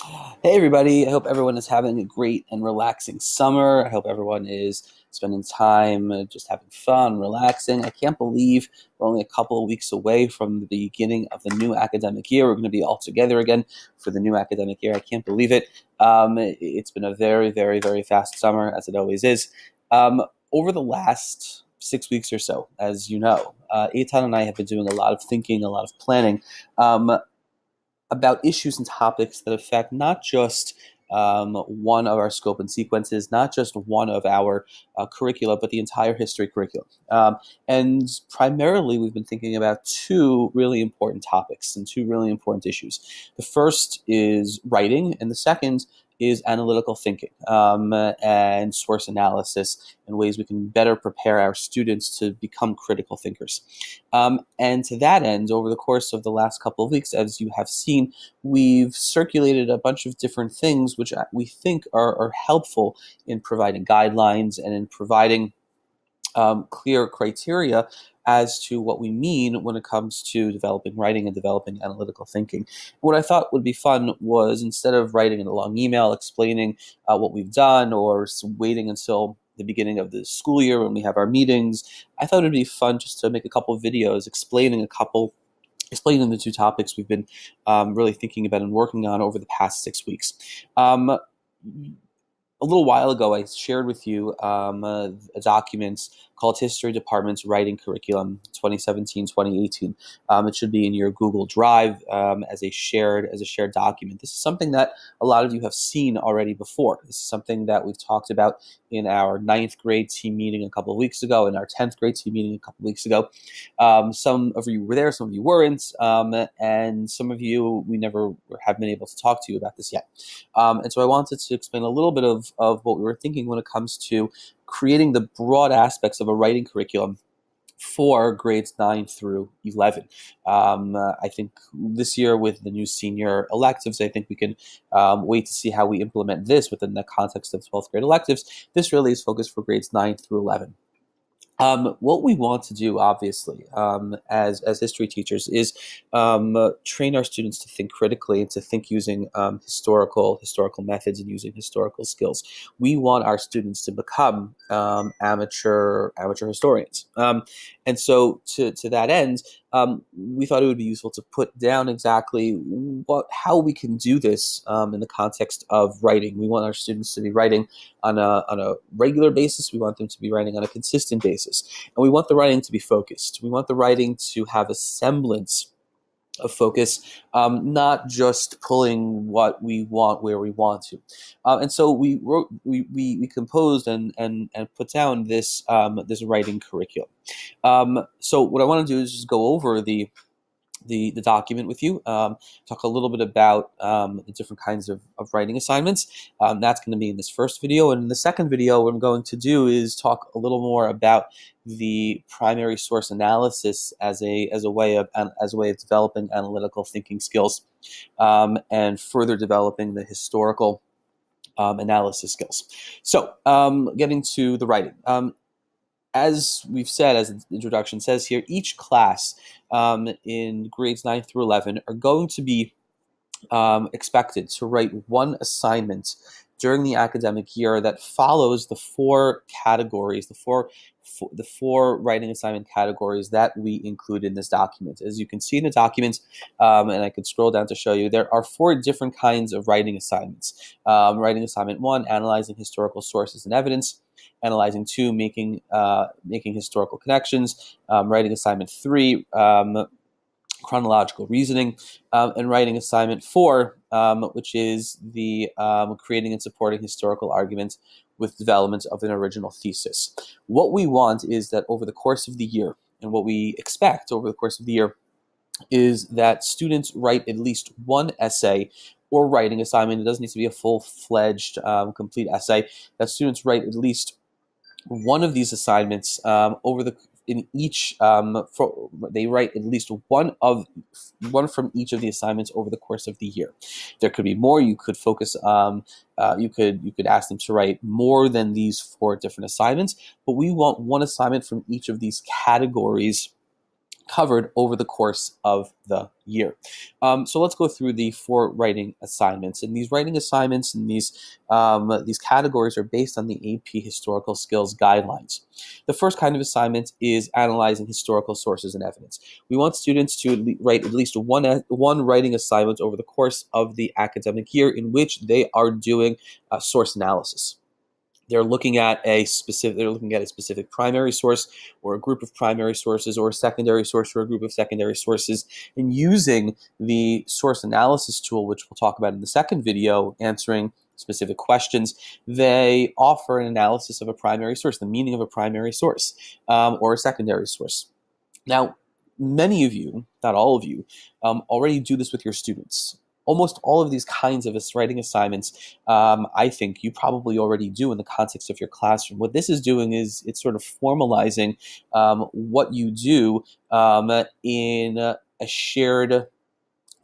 Hey everybody, I hope everyone is having a great and relaxing summer. I hope everyone is spending time just having fun, relaxing. I can't believe we're only a couple of weeks away from the beginning of the new academic year. We're going to be all together again for the new academic year. I can't believe it. It's been a very, very, very fast summer, as it always is. Over the last 6 weeks or so, as you know, Eitan and I have been doing a lot of thinking, a lot of planning. About issues and topics that affect not just one of our scope and sequences, not just one of our curricula, but the entire history curriculum. And primarily, we've been thinking about two really important topics and two really important issues. The first is writing, and the second is analytical thinking and source analysis and ways we can better prepare our students to become critical thinkers. And to that end, over the course of the last couple of weeks, as you have seen, we've circulated a bunch of different things which we think are helpful in providing guidelines and in providing clear criteria as to what we mean when it comes to developing writing and developing analytical thinking. What I thought would be fun was, instead of writing in a long email explaining what we've done or waiting until the beginning of the school year when we have our meetings, I thought it'd be fun just to make a couple of videos explaining the two topics we've been really thinking about and working on over the past 6 weeks. A little while ago, I shared with you a document called History Department's Writing Curriculum 2017-2018. It should be in your Google Drive as a shared document. This is something that a lot of you have seen already before. This is something that we've talked about in our 9th grade team meeting a couple of weeks ago, in our 10th grade team meeting a couple of weeks ago. Some of you were there, some of you weren't, and some of you we never have been able to talk to you about this yet. And so I wanted to explain a little bit of what we were thinking when it comes to creating the broad aspects of a writing curriculum for grades 9 through 11. I think this year, with the new senior electives, I think we can wait to see how we implement this within the context of 12th grade electives. This really is focused for grades 9 through 11. What we want to do, obviously, as history teachers, is train our students to think critically and to think using historical methods and using historical skills. We want our students to become amateur historians, and so to that end, we thought it would be useful to put down exactly how we can do this in the context of writing. We want our students to be writing on a regular basis. We want them to be writing on a consistent basis. And we want the writing to be focused. We want the writing to have a semblance of focus, not just pulling what we want where we want to. And so we composed and put down this writing curriculum. So what I want to do is just go over the document with you, talk a little bit about the different kinds of writing assignments. That's going to be in this first video. And in the second video, what I'm going to do is talk a little more about the primary source analysis as a way of developing analytical thinking skills, and further developing the historical analysis skills. So getting to the writing. As we've said, as the introduction says here, each class in grades 9 through 11 are going to be expected to write one assignment during the academic year that follows the four categories, the four writing assignment categories that we include in this document. As you can see in the document, and I could scroll down to show you, there are four different kinds of writing assignments. Writing assignment 1, analyzing historical sources and evidence. Analyzing 2, making historical connections. Writing assignment 3, chronological reasoning, and writing assignment 4, which is the creating and supporting historical arguments with development of an original thesis. What we want is that over the course of the year, and what we expect over the course of the year, is that students write at least one essay or writing assignment. It doesn't need to be a full-fledged, complete essay. That students write at least one of these assignments they write at least one from each of the assignments over the course of the year. There could be more. You could focus. You could ask them to write more than these 4 different assignments, but we want one assignment from each of these categories covered over the course of the year. So let's go through the 4 writing assignments. And these writing assignments and these categories are based on the AP Historical Skills Guidelines. The first kind of assignment is analyzing historical sources and evidence. We want students to write at least one writing assignment over the course of the academic year in which they are doing source analysis. They're looking at a specific primary source or a group of primary sources or a secondary source or a group of secondary sources, and using the source analysis tool, which we'll talk about in the second video, answering specific questions. They offer an analysis of a primary source, the meaning of a primary source, or a secondary source. Now, many of you, not all of you, already do this with your students. Almost all of these kinds of writing assignments, I think you probably already do in the context of your classroom. What this is doing is it's sort of formalizing what you do in a shared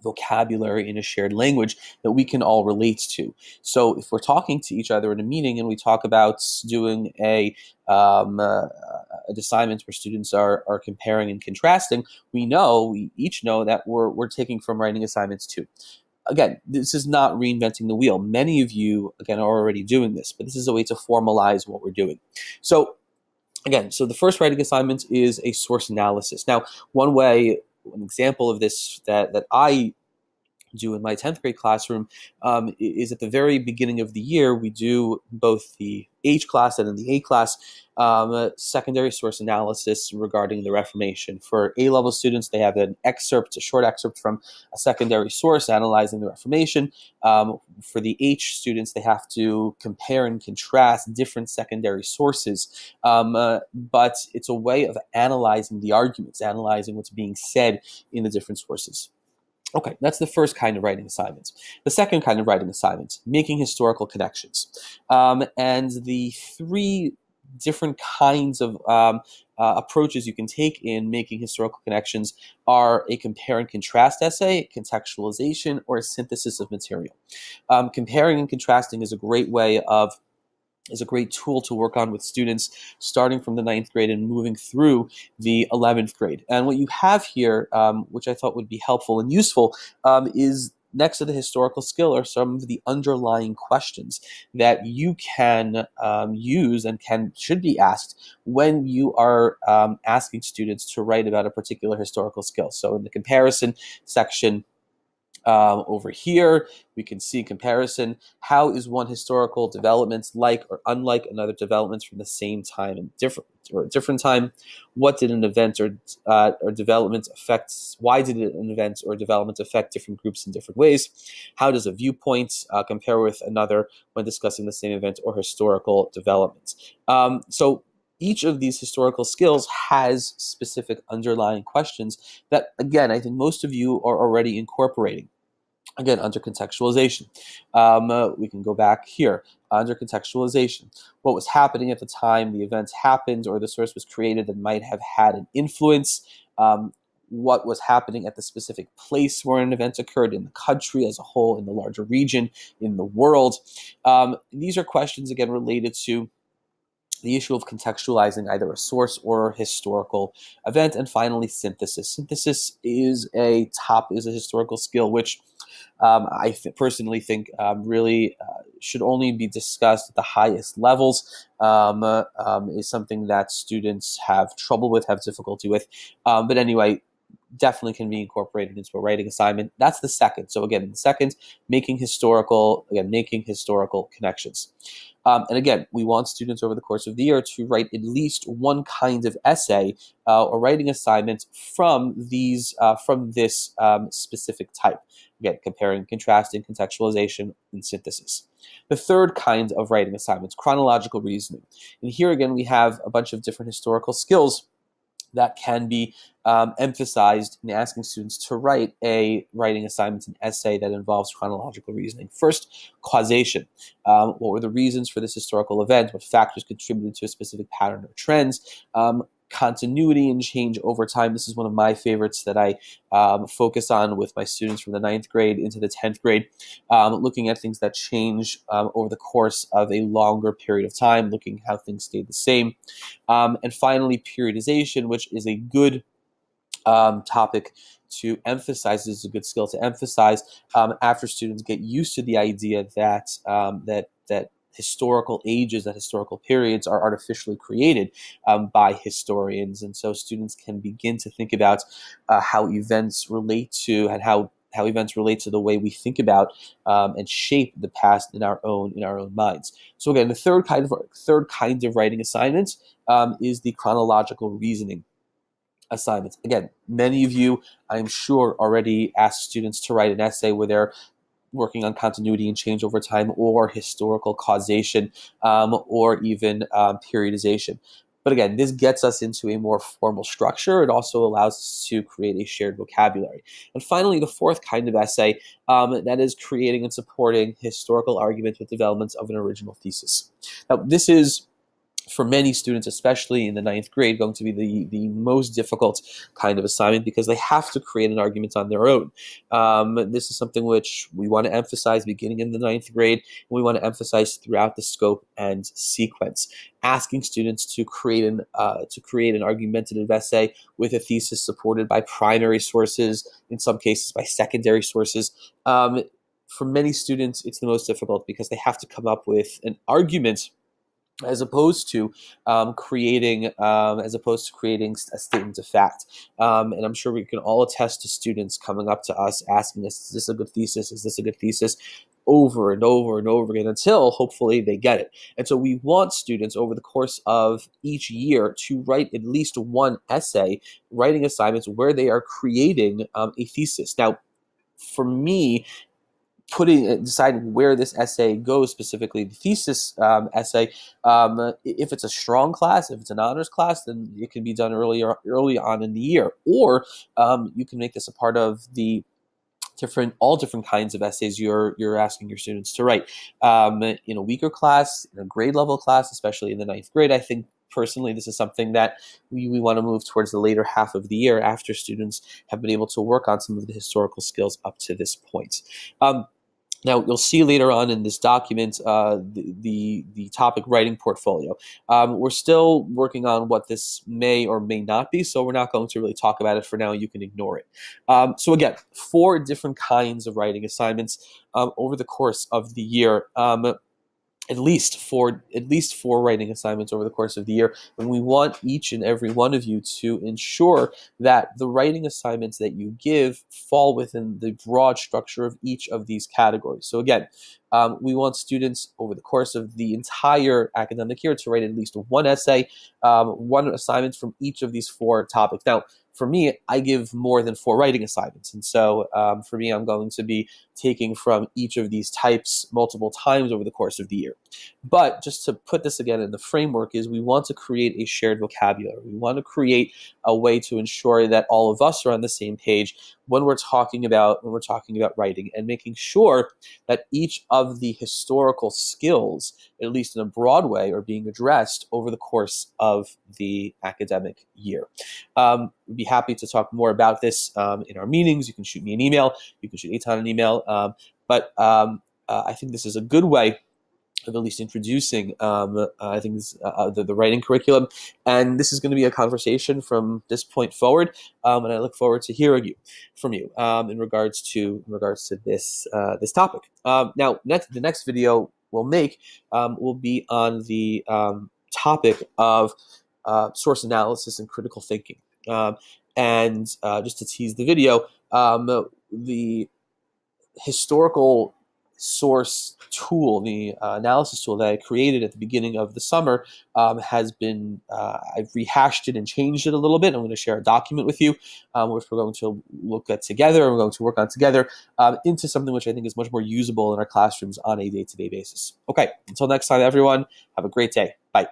vocabulary, in a shared language that we can all relate to. So if we're talking to each other in a meeting and we talk about doing an assignment where students are comparing and contrasting, we each know that we're taking from writing assignments too. Again, this is not reinventing the wheel. Many of you, again, are already doing this, but this is a way to formalize what we're doing. So again, the first writing assignment is a source analysis. Now, an example of this that I do in my 10th grade classroom is at the very beginning of the year, we do both the H class and in the A class secondary source analysis regarding the Reformation. For A-level students, they have a short excerpt from a secondary source analyzing the Reformation. For the H students, they have to compare and contrast different secondary sources, but it's a way of analyzing the arguments, analyzing what's being said in the different sources. Okay, that's the first kind of writing assignment. The second kind of writing assignment, making historical connections. And the 3 different kinds of approaches you can take in making historical connections are a compare and contrast essay, contextualization, or a synthesis of material. Comparing and contrasting is a great tool to work on with students starting from the 9th grade and moving through the 11th grade. And what you have here, which I thought would be helpful and useful, is next to the historical skill are some of the underlying questions that you can use and should be asked when you are asking students to write about a particular historical skill. So in the comparison section, over here, we can see comparison. How is one historical development like or unlike another development from the same time and a different time? What did an event or development affect? Why did an event or development affect different groups in different ways? How does a viewpoint compare with another when discussing the same event or historical development? So each of these historical skills has specific underlying questions that, again, I think most of you are already incorporating. Again, under contextualization. We can go back here. Under contextualization, what was happening at the time the event happened or the source was created that might have had an influence. What was happening at the specific place where an event occurred, in the country as a whole, in the larger region, in the world. These are questions, again, related to the issue of contextualizing either a source or historical event. And finally, synthesis. Synthesis is a historical skill which I personally think really should only be discussed at the highest levels. Is something that students have trouble with, have difficulty with. But anyway, definitely can be incorporated into a writing assignment. That's the second. So again, the second, making historical connections. And again, we want students over the course of the year to write at least one kind of essay or writing assignment from this specific type. Again, comparing, contrasting, contextualization, and synthesis. The third kind of writing assignments, chronological reasoning. And here again, we have a bunch of different historical skills that can be emphasized in asking students to write a writing assignment, an essay that involves chronological reasoning. First, causation. What were the reasons for this historical event? What factors contributed to a specific pattern or trends? Continuity and change over time. This is one of my favorites that I focus on with my students from the 9th grade into the 10th grade, looking at things that change over the course of a longer period of time, looking how things stayed the same. And finally, periodization, which is a good topic to emphasize. This is a good skill to emphasize after students get used to the idea that that historical ages, that historical periods are artificially created by historians, and so students can begin to think about how events relate to, and how events relate to the way we think about and shape the past in our own minds. So again, the third kind of writing assignment is the chronological reasoning assignments. Again, many of you, I'm sure, already asked students to write an essay where they're working on continuity and change over time, or historical causation, or even periodization. But again, this gets us into a more formal structure. It also allows us to create a shared vocabulary. And finally, the fourth kind of essay, that is creating and supporting historical arguments with developments of an original thesis. Now, this is, for many students, especially in the 9th grade, going to be the most difficult kind of assignment, because they have to create an argument on their own. This is something which we want to emphasize beginning in the 9th grade, and we want to emphasize throughout the scope and sequence, asking students to create an argumentative essay with a thesis supported by primary sources, in some cases by secondary sources. For many students, it's the most difficult because they have to come up with an argument as opposed to creating a statement of fact. And I'm sure we can all attest to students coming up to us asking us, "Is this a good thesis? Is this a good thesis?" over and over and over again, until hopefully they get it. And so we want students over the course of each year to write at least one essay, writing assignments where they are creating a thesis. Now, for me, deciding where this essay goes, specifically the thesis essay, if it's a strong class, if it's an honors class, then it can be done early on in the year, or you can make this a part of the all different kinds of essays you're asking your students to write. In a weaker class, in a grade level class, especially in the 9th grade, I think personally this is something that we want to move towards the later half of the year, after students have been able to work on some of the historical skills up to this point. Now, you'll see later on in this document the topic writing portfolio. We're still working on what this may or may not be, so we're not going to really talk about it for now. You can ignore it. So again, 4 different kinds of writing assignments over the course of the year. At least four writing assignments over the course of the year, and we want each and every one of you to ensure that the writing assignments that you give fall within the broad structure of each of these categories. So again, we want students over the course of the entire academic year to write at least one essay, one assignment from each of these 4 topics. Now, for me, I give more than 4 writing assignments, and so for me, I'm going to be taking from each of these types multiple times over the course of the year. But just to put this again in the framework, is we want to create a shared vocabulary. We want to create a way to ensure that all of us are on the same page when we're talking about writing, and making sure that each of the historical skills, at least in a broad way, are being addressed over the course of the academic year. We'd be happy to talk more about this in our meetings. You can shoot me an email. You can shoot Eitan an email. But I think this is a good way of at least introducing, I think, the writing curriculum. And this is going to be a conversation from this point forward. And I look forward to hearing from you in regards to this topic. Now, the next video we'll make will be on the topic of source analysis and critical thinking. And just to tease the video, the historical source tool, the analysis tool that I created at the beginning of the summer, has been, I've rehashed it and changed it a little bit. I'm going to share a document with you, which we're going to look at together, and we're going to work on together into something which I think is much more usable in our classrooms on a day-to-day basis. Okay, until next time, everyone, have a great day. Bye.